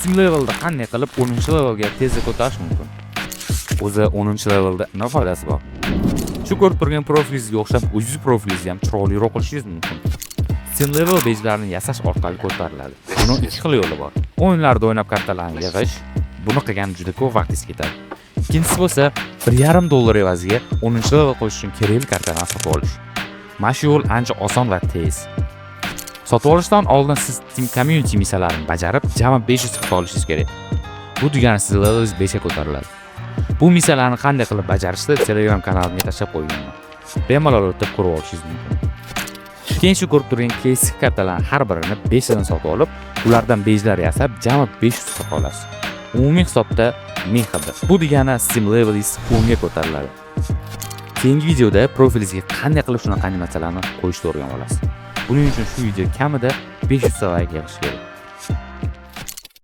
Sim levelda qanday qilib 10-levelga tezda ko'tarish mumkin? O'zi 10-levelda nima foydasi bor? Shu ko'rib turgan profilingizga o'xshab o'zingiz profilingizni ham chiroyliroq qilishingiz mumkin. Sim level bejlarini yasash orqali ko'tariladi. Buning ikki xil yo'li bor. O'yinlarda o'ynab kartalarni yig'ish, buni qilgan juda ko'p vaqtingiz ketadi. Ikkinchisi bo'lsa, $1.5 evaziga 10-level qo'yish uchun kerakli kartalarni sotib olish. Mana shu yo'l ancha oson va tez. Sotib olishdan oldin siz Team Community missiyalarini bajarib, jami 500 sotib olishingiz kerak. Bu degani siz level 5 ga ko'tariladi. Bu missiyalarni qanday qilib bajarishni Telegram kanalimga tashlab qo'yganman. Bemalol o'tib ko'rib olishingiz mumkin. Keyin shu ko'rib turgan kesik kartalarning har birini 5 dan sotib olib, ulardan bejlar yasab, jami 500 sotib olasiz. Umumiy hisobda 1000 xd. Bu degani Sim levelingiz 10 ga ko'tariladi. Keyingi videoda profilingizga qanday qilib shunaqa animatsiyalarni qo'yishni o'rganib olasiz. Buning uchun shu video kamida 500 like yig'ish kerak.